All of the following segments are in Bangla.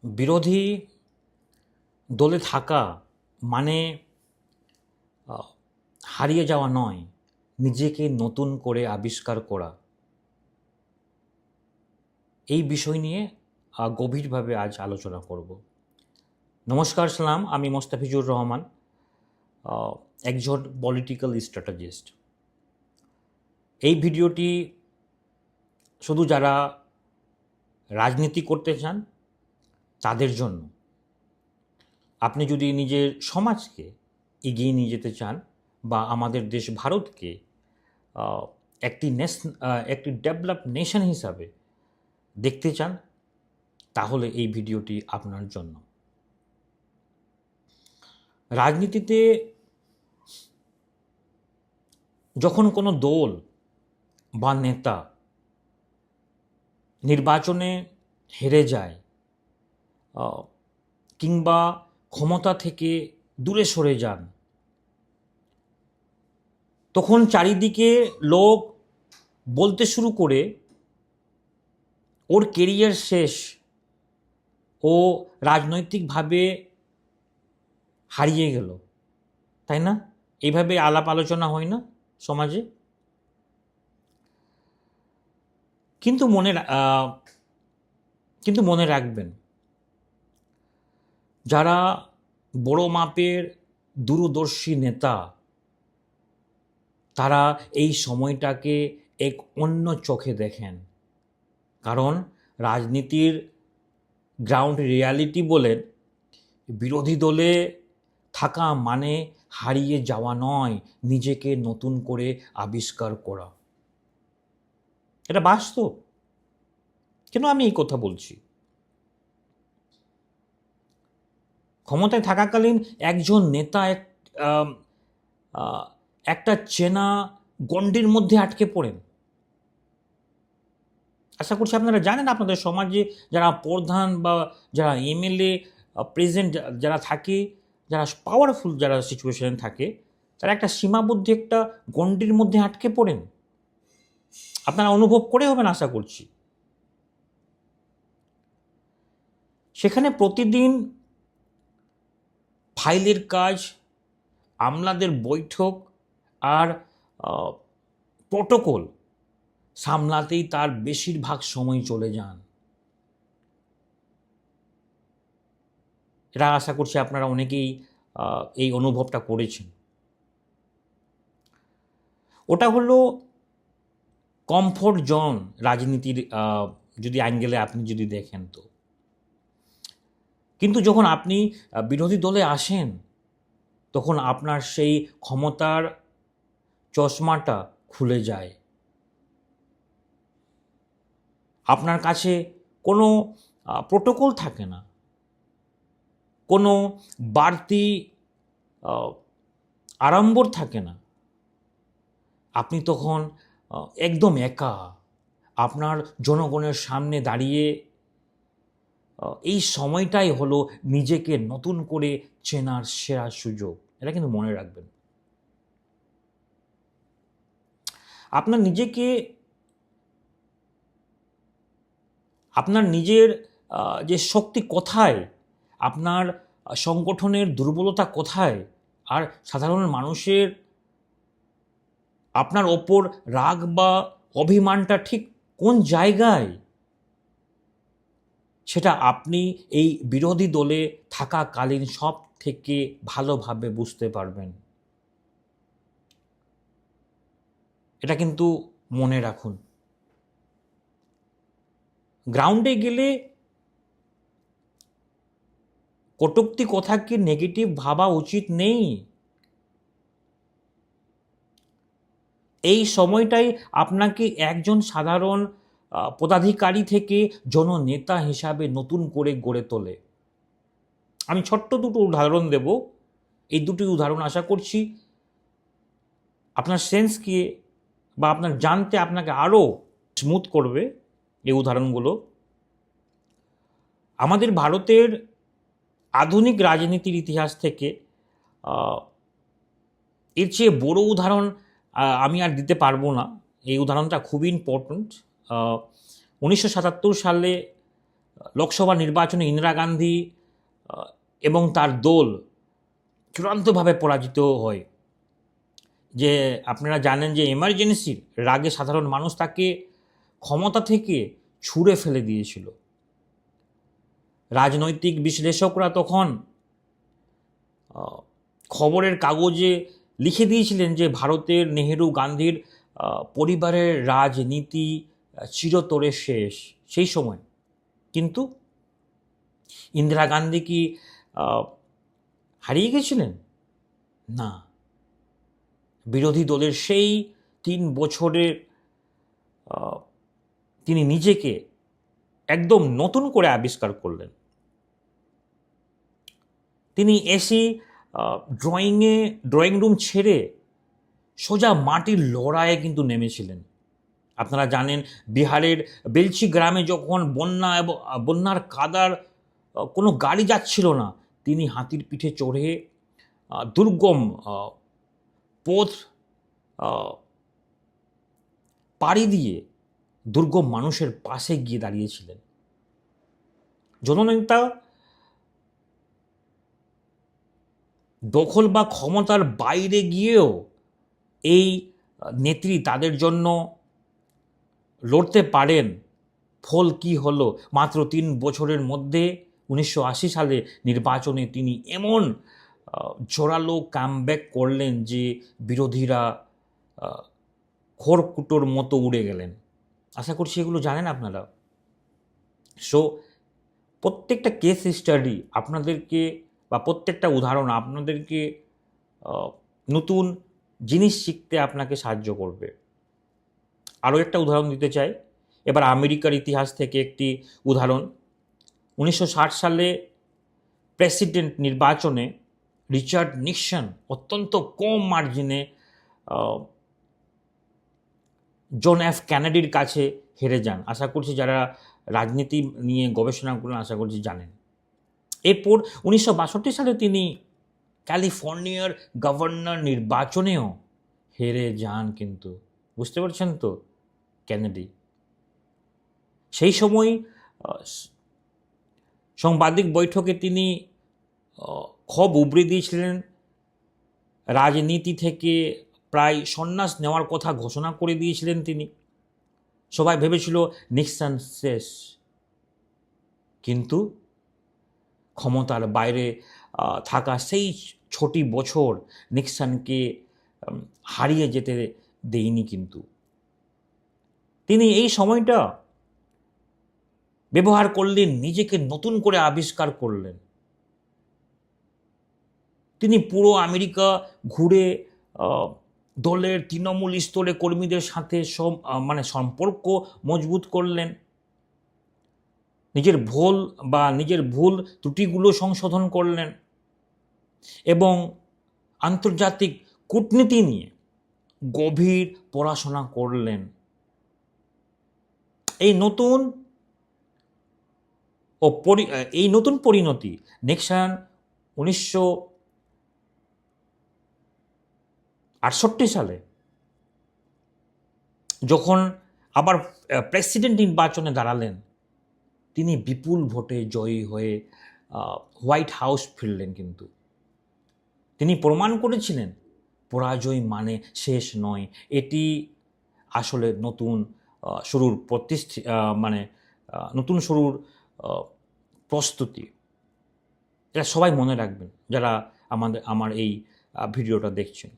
বিরোধী দলে থাকা মানে হারিয়ে যাওয়া নয়, নিজেকে নতুন করে আবিষ্কার করা। এই বিষয় নিয়ে গভীরভাবে আজ আলোচনা করব। নমস্কার, সালাম। আমি মোস্তাফিজুর রহমান, একজন পলিটিক্যাল স্ট্র্যাটেজিস্ট। এই ভিডিওটি শুধু যারা রাজনীতি করতে চান তাদের জন্য। আপনি যদি নিজের সমাজকে এগিয়ে নিয়ে যেতে চান বা আমাদের দেশ ভারতকে একটি ডেভেলপ নেশন হিসাবে দেখতে চান, তাহলে এই ভিডিওটি আপনার জন্য। রাজনীতিতে যখন কোনো দল বা নেতা নির্বাচনে হেরে যায় কিংবা ক্ষমতা থেকে দূরে সরে যান, তখন চারিদিকে লোক বলতে শুরু করে ওর কেরিয়ার শেষ, ও রাজনৈতিকভাবে হারিয়ে গেল, তাই না? এইভাবে আলাপ আলোচনা হয় না সমাজে? কিন্তু মনে রাখবেন, যারা বড় মাপের দূরদর্শী নেতা, তারা এই সময়টাকে এক অন্য চোখে দেখেন। কারণ রাজনীতির গ্রাউন্ড রিয়ালিটি বলেন, বিরোধী দলে থাকা মানে হারিয়ে যাওয়া নয়, নিজেকে নতুন করে আবিষ্কার করা। এটা বাস্তব। কেন আমি এই কথা বলছি? ক্ষমতায় থাকাকালীন একজন নেতা একটা চেনা গণ্ডির মধ্যে আটকে পড়েন। আশা করছি আপনারা জানেন, আপনাদের সমাজে যারা প্রধান বা যারা এমএলএ প্রেসিডেন্ট যারা থাকে, যারা পাওয়ারফুল যারা সিচুয়েশনে থাকে, তারা একটা সীমাবদ্ধ একটা গণ্ডির মধ্যে আটকে পড়েন। আপনারা অনুভব করে হবেন আশা করছি। সেখানে প্রতিদিন ফাইলের কাজ, আমলাদের বৈঠক আর প্রোটোকল সামলাতেই তার বেশিরভাগ সময় চলে যান। এটা আশা করছি আপনারা অনেকেই এই অনুভবটা করেছেন। ওটা হলো কমফোর্ট জোন রাজনীতির যদি অ্যাঙ্গেলে আপনি যদি দেখেন তো। কিন্তু যখন আপনি বিরোধী দলে আসেন, তখন আপনার সেই ক্ষমতার চশমাটা খুলে যায়। আপনার কাছে কোনো প্রোটোকল থাকে না, কোনো বাড়তি আড়ম্বর থাকে না। আপনি তখন একদম একা আপনার জনগণের সামনে দাঁড়িয়ে। এই সময়টাই হলো নিজেকে নতুন করে চেনার সেরা সুযোগ। এটা কিন্তু মনে রাখবেন। আপনার নিজের যে শক্তি কোথায়, আপনার সংগঠনের দুর্বলতা কোথায়, আর সাধারণ মানুষের আপনার ওপর রাগ বা অভিমানটা ঠিক কোন জায়গায়, সেটা আপনি এই বিরোধী দলে থাকাকালীন সব থেকে ভালোভাবে বুঝতে পারবেন। এটা কিন্তু মনে রাখুন। গ্রাউন্ডে গেলে কটূক্তি কথাকে নেগেটিভ ভাবা উচিত নেই। এই সময়টাই আপনাকে একজন সাধারণ পদাধিকারী থেকে জননেতা হিসাবে নতুন করে গড়ে তোলে। আমি ছোট্ট দুটো উদাহরণ দেব। এই দুটি উদাহরণ আশা করছি আপনার সেন্সকে বা আপনার জানতে আপনাকে আরও স্মুথ করবে এই উদাহরণগুলো। আমাদের ভারতের আধুনিক রাজনীতির ইতিহাস থেকে এর চেয়ে বড় উদাহরণ আমি আর দিতে পারবো না। এই উদাহরণটা খুবই ইম্পর্ট্যান্ট। 1977 সালে লোকসভা নির্বাচনে ইন্দিরা গান্ধী এবং তার দল চূড়ান্তভাবে পরাজিত হয়। যে আপনারা জানেন যে এমার্জেন্সির রাগে সাধারণ মানুষ তাকে ক্ষমতা থেকে ছুঁড়ে ফেলে দিয়েছিল। রাজনৈতিক বিশ্লেষকরা তখন খবরের কাগজে লিখে দিয়েছিলেন যে ভারতের নেহেরু গান্ধীর পরিবারের রাজনীতি চিরতরে শেষ সেই সময়। কিন্তু ইন্দিরা গান্ধী কি হারিয়ে গেছিলেন? না, বিরোধী দলের সেই 3 বছরের তিনি নিজেকে একদম নতুন করে আবিষ্কার করলেন। তিনি এসে ড্রয়িং রুম ছেড়ে সোজা মাটির লড়াইয়ে কিন্তু নেমেছিলেন। আপনারা জানেন বিহারের বেলচি গ্রামে যখন বন্যার কাদার কোনো গাড়ি যাচ্ছিল না, তিনি হাতির পিঠে চড়ে দুর্গম পথ পাড়ি দিয়ে দুর্গম মানুষের পাশে গিয়ে দাঁড়িয়েছিলেন। জননেতা দখল বা ক্ষমতার বাইরে গিয়েও এই নেত্রী তাদের জন্য লড়তে পারেন। ফল কি হলো? মাত্র 3 বছরের মধ্যে 1980 সালে নির্বাচনে তিনি এমন জোরালো কামব্যাক করলেন যে বিরোধীরা খড়কুটোর মতো উড়ে গেলেন। আশা করছি এগুলো জানেন আপনারা। সো প্রত্যেকটা কেস স্টাডি আপনাদেরকে বা প্রত্যেকটা উদাহরণ আপনাদেরকে নতুন জিনিস শিখতে আপনাকে সাহায্য করবে। আরও একটা উদাহরণ দিতে চাই এবার আমেরিকার ইতিহাস থেকে একটি উদাহরণ। 1960 সালে প্রেসিডেন্ট নির্বাচনে রিচার্ড নিক্সন অত্যন্ত কম মার্জিনে জন এফ কেনেডির কাছে হেরে যান। আশা করছি যারা রাজনীতি নিয়ে গবেষণা করেন আশা করছি জানেন। এরপর 1962 সালে তিনি ক্যালিফোর্নিয়ার গভর্নর নির্বাচনেও হেরে যান। কিন্তু বুঝতে পারছেন তো, কেনেডি সেই সময় সাংবাদিক বৈঠকে তিনি ক্ষোভ উবড়ে দিয়েছিলেন, রাজনীতি থেকে প্রায় সন্ন্যাস নেওয়ার কথা ঘোষণা করে দিয়েছিলেন তিনি। সবাই ভেবেছিল নিক্সন শেষ, কিন্তু ক্ষমতার বাইরে থাকা সেই 6টি বছর নিক্সনকে হারিয়ে যেতে দেয়নি। কিন্তু তিনি এই সময়টা ব্যবহার করলেন, নিজেকে নতুন করে আবিষ্কার করলেন। তিনি পুরো আমেরিকা ঘুরে দলের তৃণমূল স্তরে কর্মীদের সাথে সম্পর্ক মজবুত করলেন, নিজের ভুল ত্রুটিগুলো সংশোধন করলেন এবং আন্তর্জাতিক কূটনীতি নিয়ে গভীর পড়াশোনা করলেন। এই নতুন পরিণতি নিক্সন 1968 সালে যখন আবার প্রেসিডেন্ট নির্বাচনে দাঁড়ালেন, তিনি বিপুল ভোটে জয়ী হয়ে হোয়াইট হাউস ফিরলেন। কিন্তু তিনি প্রমাণ করেছিলেন পরাজয় মানে শেষ নয়, এটি আসলে নতুন শুরুর নতুন শুরুর প্রস্তুতি। এটা সবাই মনে রাখবেন যারা আমার এই ভিডিওটা দেখছেন।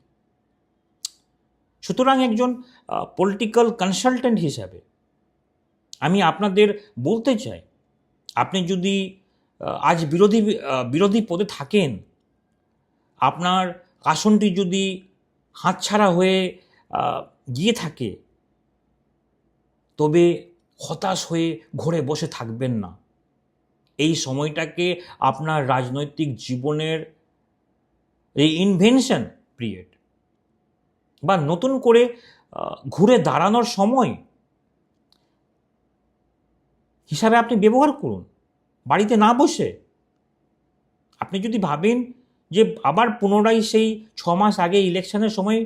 সুতরাং একজন পলিটিক্যাল কনসালটেন্ট হিসাবে আমি আপনাদের বলতে চাই, আপনি যদি আজ বিরোধী পদে থাকেন, আপনার আসনটি যদি হাতছাড়া হয়ে গিয়ে থাকে, তবে হতাশ হয়ে ঘরে বসে থাকবেন না। এই সময়টাকে আপনার রাজনৈতিক জীবনের এই ইনভেনশন পিরিয়ড বা নতুন করে ঘুরে দাঁড়ানোর সময় হিসাবে আপনি ব্যবহার করুন। বাড়িতে না বসে আপনি যদি ভাবেন যে আবার পুনরায় সেই 6 মাস আগে ইলেকশনের সময়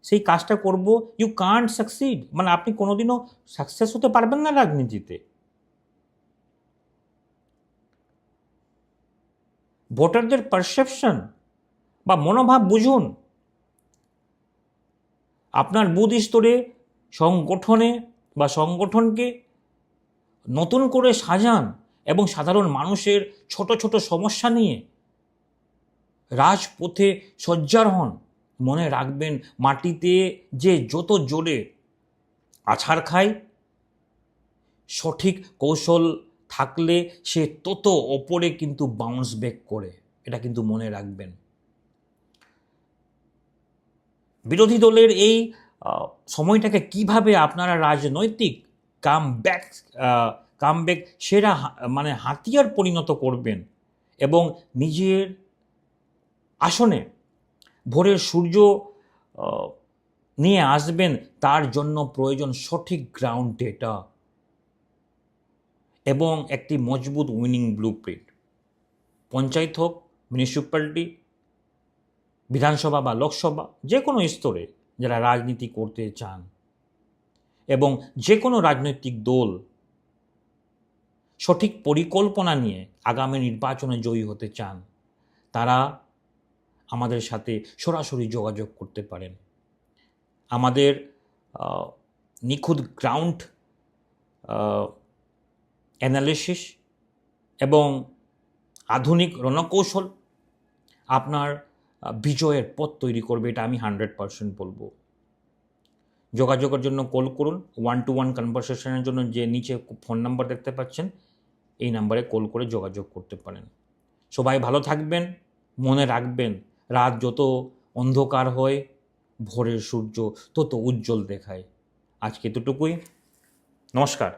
সেই কাজটা করব, ইউ কান্ট সাকসিড, আপনি কোনোদিনও সাকসেস হতে পারবেন না রাজনীতিতে। ভোটারদের পারসেপশন বা মনোভাব বুঝুন। আপনার বুথ স্তরে সংগঠনকে নতুন করে সাজান এবং সাধারণ মানুষের ছোট ছোট সমস্যা নিয়ে রাজপথে সজ্জার হন। মনে রাখবেন, মাটিতে যে যত জোরে আছাড় খায়, সঠিক কৌশল থাকলে সে তত ওপরে কিন্তু বাউন্স ব্যাক করে। এটা কিন্তু মনে রাখবেন। বিরোধী দলের এই সময়টাকে কিভাবে আপনারা রাজনৈতিক কামব্যাক সেরা হাতিয়ার পরিণত করবেন এবং নিজের আসনে ভোরের সূর্য নিয়ে আসবেন, তার জন্য প্রয়োজন সঠিক গ্রাউন্ড ডেটা এবং একটি মজবুত উইনিং ব্লুপ্রিন্ট। পঞ্চায়েত হোক, মিউনিসিপ্যালিটি, বিধানসভা বা লোকসভা, যে কোনো স্তরে যারা রাজনীতি করতে চান এবং যে কোনো রাজনৈতিক দল সঠিক পরিকল্পনা নিয়ে আগামী নির্বাচনে জয়ী হতে চান, তারা আমাদের সাথে সরাসরি যোগাযোগ করতে পারেন। আমাদের নিখুঁত গ্রাউন্ড অ্যানালিসিস এবং আধুনিক রণকৌশল আপনার বিজয়ের পথ তৈরি করবে, এটা আমি 100% বলবো। যোগাযোগের জন্য কল করুন। 1-to-1 কনভারসেশনের জন্য যে নিচে ফোন নাম্বার দেখতে পাচ্ছেন, এই নাম্বারে কল করে যোগাযোগ করতে পারেন। সবাই ভালো থাকবেন। মনে রাখবেন, রাত যত অন্ধকার হয়, ভোরের সূর্য তত উজ্জ্বল দেখায়। আজকে এতটুকুই। নমস্কার।